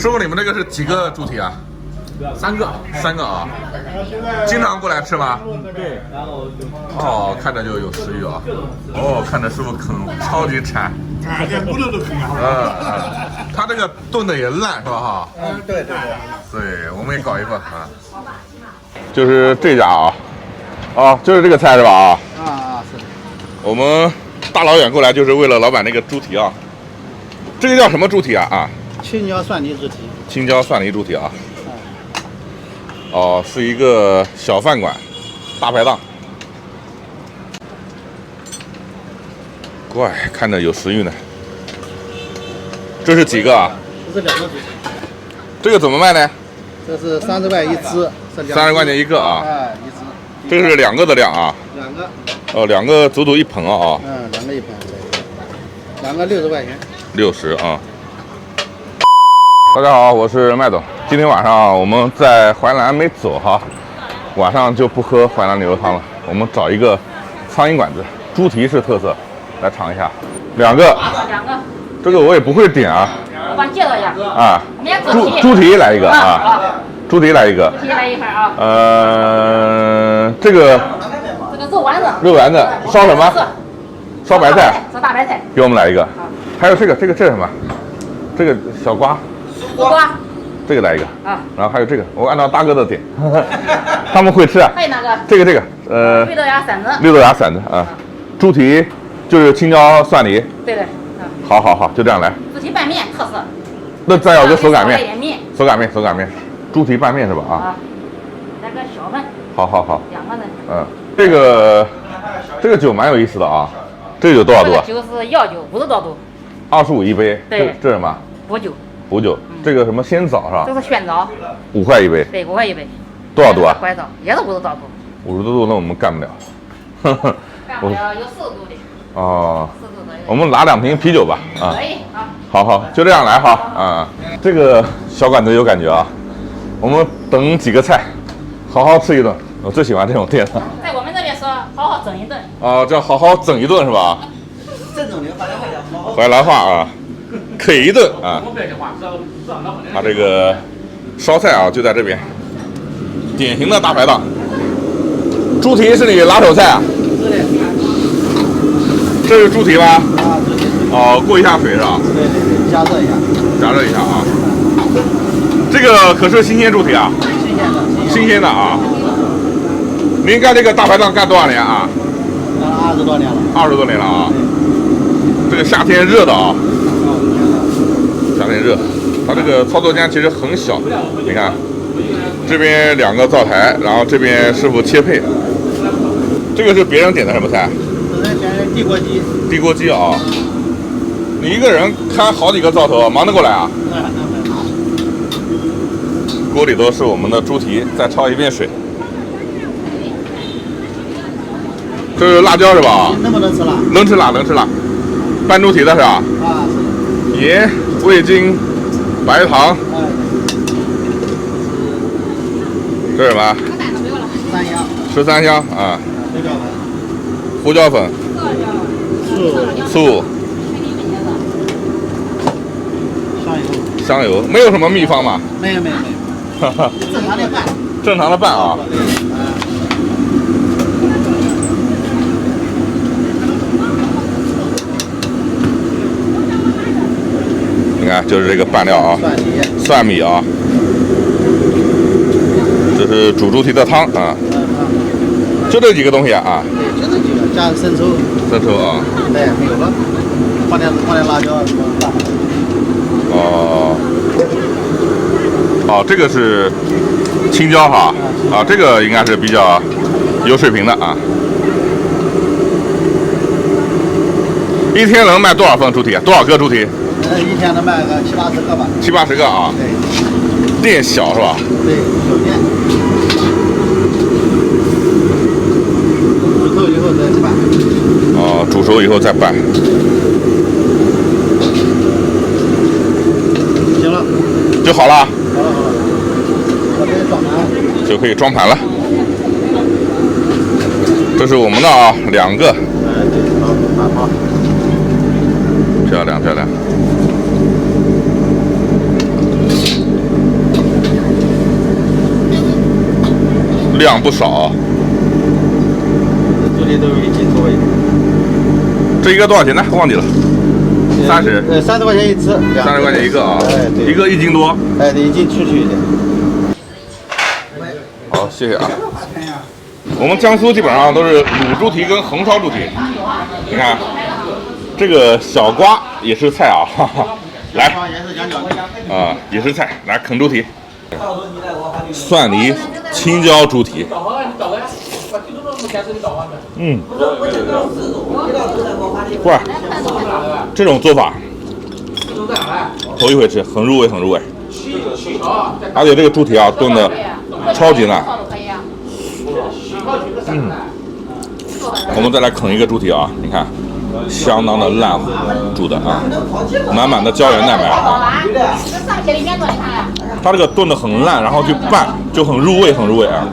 师傅，你们这个是几个猪蹄啊？3个，3个啊。经常过来吃吗？对，然后就哦，看着就有食欲啊。哦，看着师傅啃超级馋。连骨头都啃好。他这个炖的也烂是吧？哈。对。对，我们也搞一份啊。就是这家啊，哦，就是这个菜是吧？是的。我们大老远过来就是为了老板那个猪蹄啊。这个叫什么猪蹄啊？青椒蒜泥猪蹄。青椒蒜泥猪蹄啊。哦，是一个小饭馆，大排档。怪，看着有食欲呢。这是几个啊？这是2个猪蹄。这个怎么卖呢？这是30块一只，30块钱一个啊。一只。这个是2个的量啊。2个。哦2个足足一盆啊。2个一盆。2个60块钱。60啊。大家好，我是麦总。今天晚上我们在淮南没走哈，晚上就不喝淮南牛肉汤了，我们找一个苍蝇馆子，猪蹄是特色，来尝一下。2个。这个我也不会点啊。我帮你介绍一下啊。我们家猪蹄来一个啊。猪蹄来一个。猪蹄来一份啊。这个肉丸子。肉丸子烧什么？烧白菜。烧大白菜。给我们来一个。还有这个是什么？这个小瓜。瓜。这个来一个啊。然后还有这个，我按照大哥的点，他们会吃啊。还有那个。这个绿豆芽馓子。绿豆芽馓子啊。猪蹄就是青椒蒜泥。对。好，就这样来。猪蹄拌面特色。那再要个手擀面。手擀面。猪蹄拌面是吧？啊。来个小份。好。2个呢。这个酒蛮有意思的啊。这个酒多少度啊？这个酒是药酒，50多度。25一杯。对。这是什么？补酒。这个什么鲜枣是吧？这是宣枣。5块一杯。对，5块一杯。多少度啊？拐枣也是50多度。50多度那我们干不了。干不了，有40度的。哦。40度的。我们拿2瓶啤酒吧。啊。可以啊。好，就这样来哈。啊。这个小馆子有感觉啊。我们等几个菜，好好吃一顿。我最喜欢这种店了。在我们这边说，好好整一顿。啊，叫好好整一顿是吧？正宗的淮南话叫淮南话啊，啃一顿啊。它这个烧菜啊就在这边，典型的大排档。猪蹄是你拿手菜啊？是的。这是猪蹄吗？啊，猪蹄。哦，过一下水是吧？对，加热一下啊。这个可是新鲜猪蹄啊？新鲜的啊。您干这个大排档干多少年啊？20多年了。20多年了啊。这个夏天热的啊。夏天热，它这个操作间其实很小，你看，这边2个灶台，然后这边师傅切配。这个是别人点的什么菜？这是点的地锅鸡。地锅鸡啊。你一个人看好几个灶头，忙得过来啊？锅里头是我们的猪蹄，再焯一遍水。这是辣椒是吧？能不能吃辣？能吃辣。拌猪蹄的是吧？啊，是的。盐、味精、白糖。这是什么？13香啊。胡椒粉。醋。香油。没有什么秘方吗？没有。正常的拌啊。你看，就是这个拌料啊，蒜米啊，这是煮猪蹄的汤啊，就这几个东西啊。对，就这几个，加生抽。啊。对，没有了，放点辣椒什么。哦，这个是青椒哈，啊，这个应该是比较有水平的啊。一天能卖多少份猪蹄？多少个猪蹄？一天能卖个70-80个吧。70-80个啊。对。店小是吧？对，小店。煮透以后再拌。哦，煮熟以后再拌。行了。就好了。好了。就可以装盘了。这是我们的啊，2个。好。漂亮。量不少。这里都有1斤多一点。这一个多少钱呢？忘记了。30。30块钱一只。30块钱一个啊。哎，对。一个1斤多。哎，得1斤出去一点。好，谢谢啊。我们江苏基本上都是卤猪蹄跟红烧猪蹄。你看，这个小瓜也是菜啊，哈哈。来，啊，也是菜，来啃猪蹄。蒜泥青椒猪蹄。哇，这种做法头一回吃，很入味，很入味。而且这个猪蹄啊，炖的超级烂。我们再来啃一个猪蹄啊，你看，相当的烂糊煮的啊，满满的胶原蛋白。它这个炖的很烂，然后去拌，就很入味，很入味啊。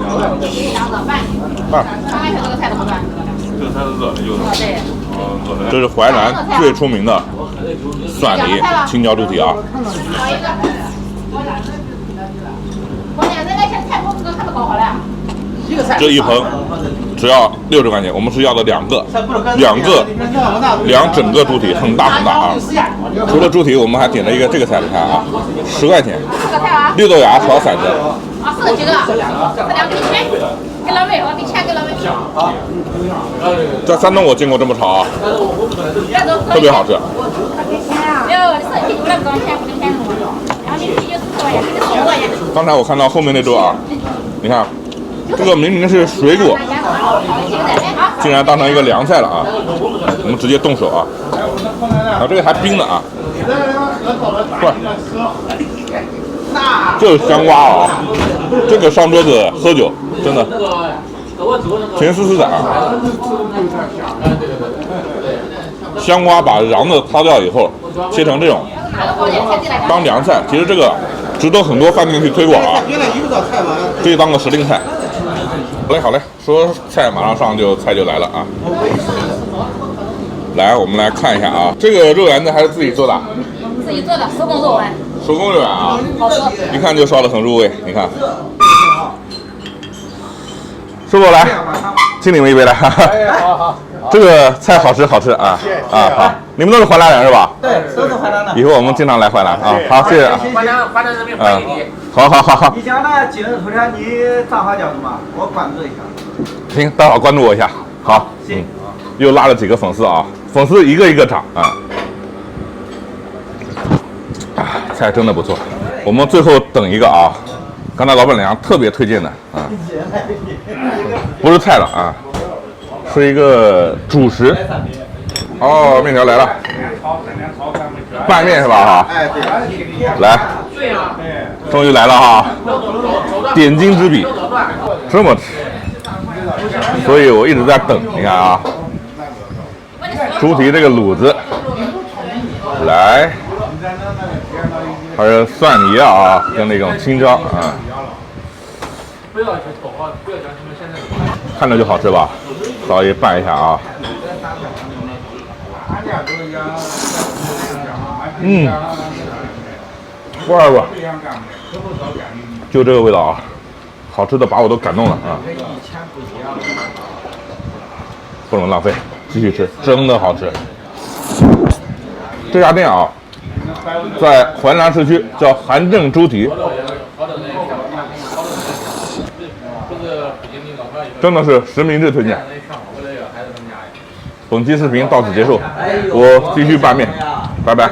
这是淮南最出名的蒜泥青椒猪蹄啊。这一盆只要60块钱，我们是要的2个整个猪蹄，很大很大啊。除了猪蹄，我们还点了一个这个菜，你看啊，10块钱，绿豆芽炒鳝子。啊，是这个，这2给钱，给老妹，我给钱给老妹。在山东我见过这么炒啊，特别好吃。刚才我看到后面那桌啊，你看。这个明明是水果，竟然当成一个凉菜了啊！我们直接动手啊！啊，这个还冰的啊！快，这是香瓜啊！这个上桌子喝酒真的甜丝丝的啊！香瓜把瓤子掏掉以后，切成这种当凉菜，其实这个值得很多饭店去推广啊！可以当个时令菜。好嘞，说菜马上上菜就来了啊！来，我们来看一下啊，这个肉圆子还是自己做的？自己做的手工肉丸。手工肉圆啊，好吃。一看就烧得很入味，你看。师傅来，敬你们一杯来。好。这个菜好吃啊！啊好，你们都是淮南人是吧？对，都是淮南的。以后我们经常来淮南啊！好，谢谢。淮南人民欢迎你。好。你家呢？今后天你账号叫什么？我关注一下。行，待会儿关注我一下。好，行。又拉了几个粉丝啊，粉丝一个一个涨啊！菜真的不错。我们最后等一个啊，刚才老板娘特别推荐的啊，不是菜了啊。是一个主食哦，面条来了，拌面是吧？哈，哎对，来，终于来了哈，点睛之笔，这么吃，所以我一直在等。你看啊，猪蹄这个卤子，来，还有蒜泥啊，跟那种青椒啊，看着就好吃吧？稍微拌一下啊，味吧，就这个味道啊，好吃的把我都感动了啊！不能浪费，继续吃，真的好吃。这家店啊，在淮南市区，叫韩正猪蹄，真的是实名制推荐。本期视频到此结束，我继续拌面，拜拜。